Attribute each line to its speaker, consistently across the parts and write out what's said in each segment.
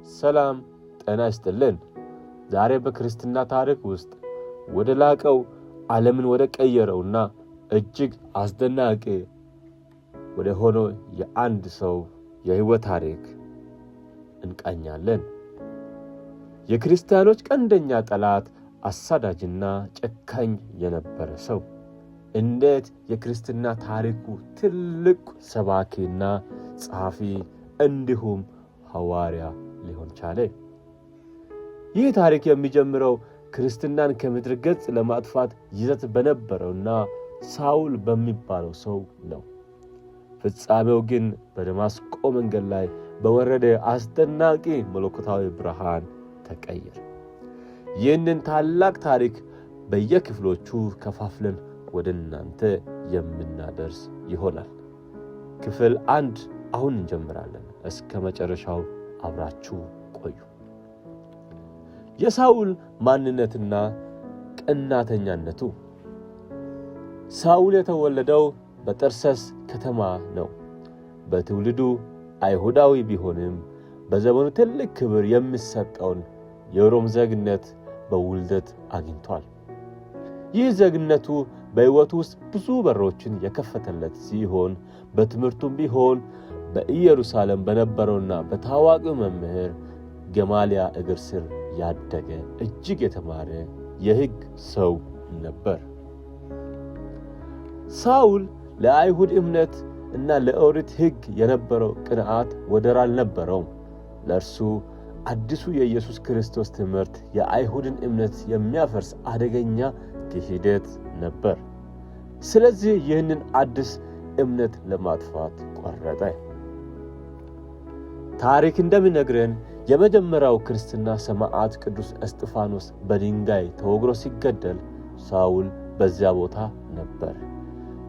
Speaker 1: ሰላም ጤና ይስጥልን። ዛሬ በክርስትና ታሪክ ውስጥ ወደ ላቀው ዓለምን ወደ ቀየረውና እጅግ አስደናቂ ወደ ሆነው የአንድ ሰው የሕይወት ታሪክ እንቃኛለን። የክርስቲያኖች ቀንደኛ ጠላት፣ አሳዳጅና ጨካኝ የነበረ ሰው እንዴት የክርስትና ታሪኩ ትልቅ ሰባኪና ጸሐፊ እንዲሁም ሐዋርያ ሊሆን ቻለ? ይህ ታሪክ የሚጀምረው ክርስትናን ከምድር ገጽ ለማጥፋት ይዘት በነበረውና ሳውል በሚባለው ሰው ነው። ፍጻሜው ግን በደማስቆ መንገድ ላይ በወረደ አስደናቂ መለኮታዊ ብርሃን ተቀየረ። ይህንን ታላቅ ታሪክ በየክፍሎቹ ከፋፍለን ወደ እናንተ የምናደርስ ይሆናል። ክፍል 1 አሁን እንጀምራለን። እስከ መጨረሻው አብራችሁ ቆዩ። የሳውል ማንነትና ቀናተኛነቱ። ሳውል የተወለደው በጠርሰስ ከተማ ነው። በትውልዱ አይሁዳዊ ቢሆንም በዘመኑ ትልቅ ክብር የሚሰጠውን የሮም ዜግነት በውልደት አግኝቷል። ይህ ዜግነቱ በሕይወቱ ውስጥ ብዙ በሮችን የከፈተለት ሲሆን በትምህርቱም ቢሆን በኢየሩሳሌም በነበረውና በታዋቂው መምህር ገማልያ እግር ስር ያደገ እጅግ የተማረ የሕግ ሰው ነበር። ሳውል ለአይሁድ እምነት እና ለኦሪት ሕግ የነበረው ቅንዓት ወደር አልነበረውም። ለእርሱ አዲሱ የኢየሱስ ክርስቶስ ትምህርት የአይሁድን እምነት የሚያፈርስ አደገኛ ክህደት ነበር። ስለዚህ ይህንን አዲስ እምነት ለማጥፋት ቆረጠ። ታሪክ እንደሚነግረን የመጀመሪያው ክርስትና ሰማዕት ቅዱስ እስጢፋኖስ በድንጋይ ተወግሮ ሲገደል ሳውል በዚያ ቦታ ነበር።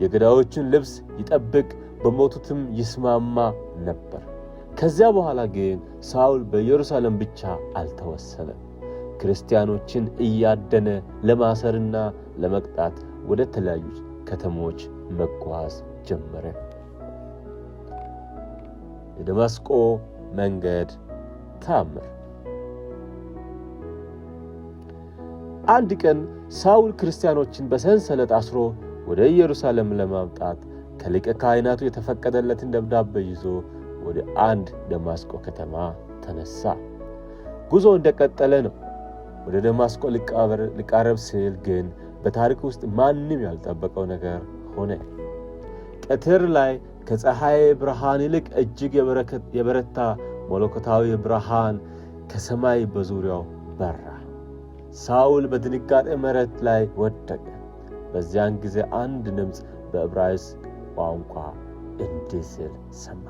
Speaker 1: የገዳዮችን ልብስ ይጠብቅ፣ በሞቱትም ይስማማ ነበር። ከዚያ በኋላ ግን ሳውል በኢየሩሳሌም ብቻ አልተወሰነም። ክርስቲያኖችን እያደነ ለማሰርና ለመቅጣት ወደ ተለያዩ ከተሞች መጓዝ ጀመረ። የደማስቆ መንገድ ተአምር። አንድ ቀን ሳውል ክርስቲያኖችን በሰንሰለት አስሮ ወደ ኢየሩሳሌም ለማምጣት ከሊቀ ካህናቱ የተፈቀደለትን ደብዳቤ ይዞ ወደ አንድ ደማስቆ ከተማ ተነሳ። ጉዞ እንደቀጠለ ነው። ወደ ደማስቆ ሊቃረብ ሲል ግን በታሪክ ውስጥ ማንም ያልጠበቀው ነገር ሆነ። ቀትር ላይ ከፀሐይ ብርሃን ይልቅ እጅግ የበረታ መለኮታዊ ብርሃን ከሰማይ በዙሪያው በራ። ሳውል በድንጋጤ መሬት ላይ ወደቀ። በዚያን ጊዜ አንድ ድምፅ በዕብራይስጥ ቋንቋ እንዲህ ሲል ሰማ፣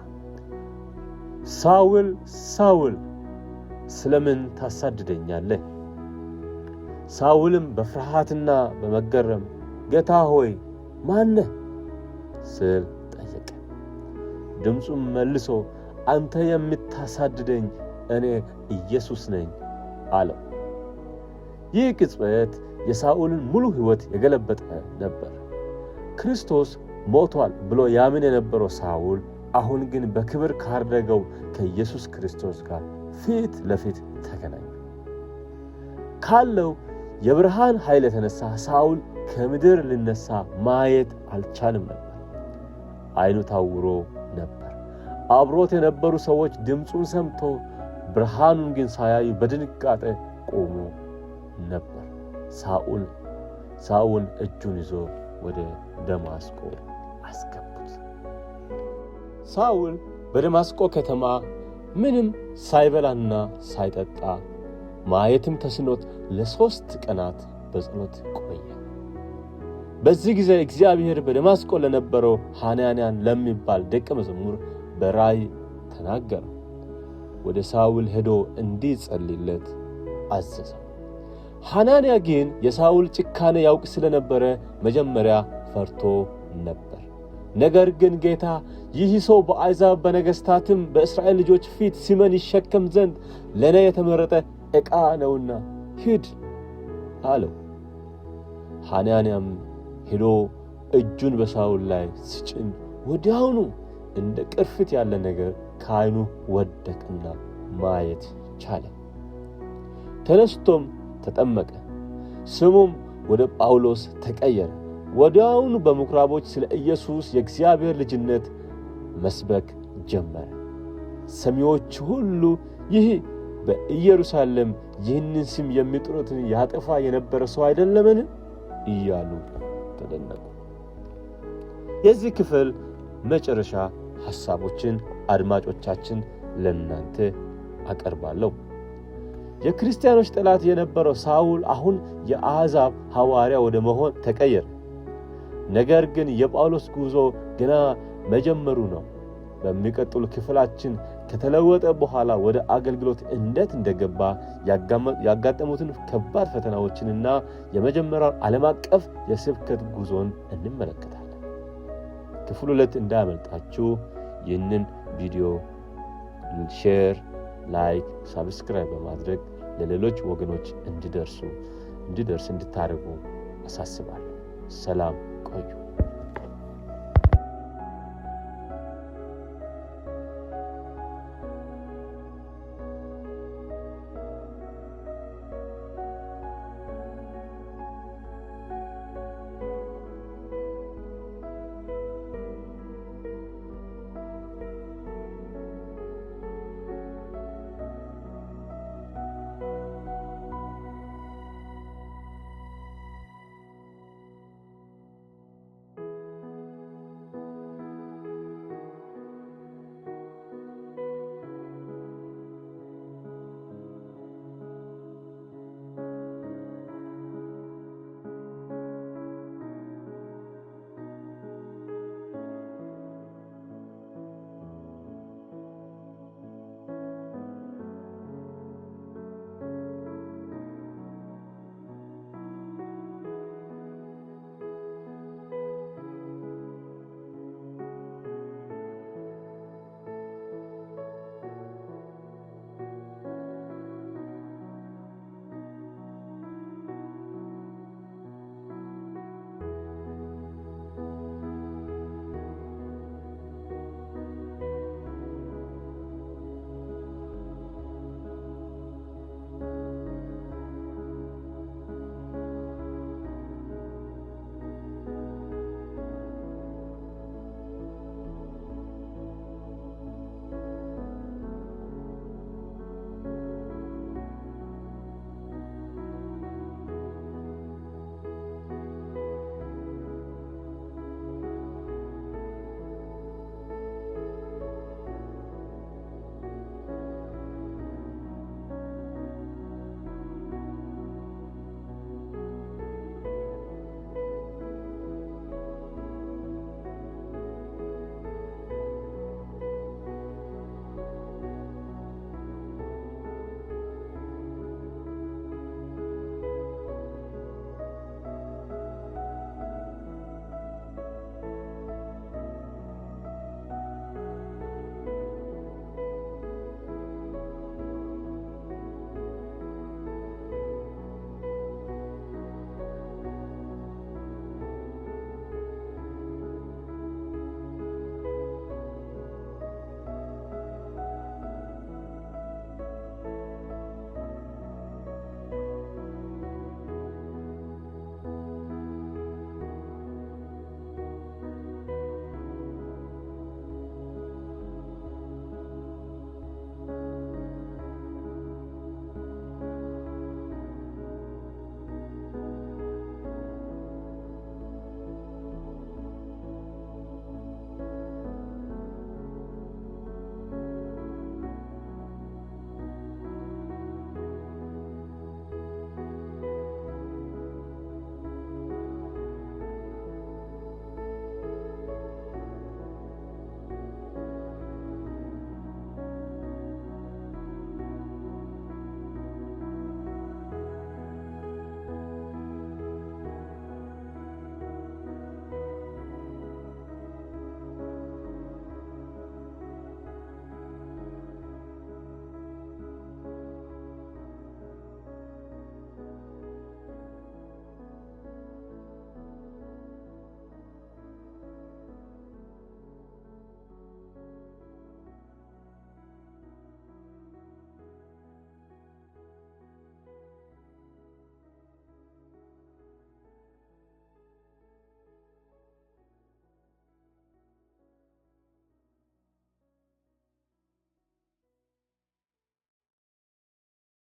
Speaker 1: ሳውል ሳውል ስለምን ታሳድደኛለህ? ሳውልም በፍርሃትና በመገረም ጌታ ሆይ ማነህ ሲል ጠየቀ። ድምፁም መልሶ አንተ የምታሳድደኝ እኔ ኢየሱስ ነኝ አለው። ይህ ቅጽበት የሳውልን ሙሉ ሕይወት የገለበጠ ነበር። ክርስቶስ ሞቷል ብሎ ያምን የነበረው ሳውል አሁን ግን በክብር ካረገው ከኢየሱስ ክርስቶስ ጋር ፊት ለፊት ተገናኘ። ካለው የብርሃን ኃይል የተነሳ ሳውል ከምድር ሊነሳ ማየት አልቻለም ነበር። ዓይኑ ታውሮ ነበር። አብሮት የነበሩ ሰዎች ድምፁን ሰምቶ ብርሃኑን ግን ሳያዩ በድንጋጤ ቆሙ ነበር። ሳውል እጁን ይዞ ወደ ደማስቆ አስገቡት። ሳውል በደማስቆ ከተማ ምንም ሳይበላና ሳይጠጣ ማየትም ተስኖት ለ3 ቀናት በጸሎት ቆየ። በዚህ ጊዜ እግዚአብሔር በደማስቆ ለነበረው ሐናንያን ለሚባል ደቀ መዝሙር በራእይ ተናገረው። ወደ ሳውል ሄዶ እንዲጸልይለት አዘዘው። ሐናንያ ግን የሳውል ጭካኔ ያውቅ ስለነበረ መጀመሪያ ፈርቶ ነበር። ነገር ግን ጌታ ይህ ሰው በአሕዛብ በነገሥታትም በእስራኤል ልጆች ፊት ስሜን ይሸከም ዘንድ ለእኔ የተመረጠ ዕቃ ነውና ሂድ አለው። ሐናንያም ሄዶ እጁን በሳውል ላይ ሲጭን ወዲያውኑ እንደ ቅርፊት ያለ ነገር ከዓይኑ ወደቅና ማየት ቻለ። ተነስቶም ተጠመቀ። ስሙም ወደ ጳውሎስ ተቀየረ። ወዲያውኑ በምኵራቦች ስለ ኢየሱስ የእግዚአብሔር ልጅነት መስበክ ጀመረ። ሰሚዎች ሁሉ ይህ በኢየሩሳሌም ይህንን ስም የሚጠሩትን ያጠፋ የነበረ ሰው አይደለምን እያሉ ተደነቁ። የዚህ ክፍል መጨረሻ ሐሳቦችን አድማጮቻችን ለእናንተ አቀርባለሁ። የክርስቲያኖች ጠላት የነበረው ሳውል አሁን የአሕዛብ ሐዋርያ ወደ መሆን ተቀየረ። ነገር ግን የጳውሎስ ጉዞ ገና መጀመሩ ነው። በሚቀጥሉ ክፍላችን ከተለወጠ በኋላ ወደ አገልግሎት እንዴት እንደገባ ያጋጠሙትን ከባድ ፈተናዎችንና የመጀመሪያው ዓለም አቀፍ የስብከት ጉዞን እንመለከታለን። ክፍል 2 እንዳያመልጣችሁ ይህንን ቪዲዮ ሼር፣ ላይክ፣ ሳብስክራይብ በማድረግ ለሌሎች ወገኖች እንዲደርስ እንድታደርጉ አሳስባለሁ። ሰላም ቆዩ።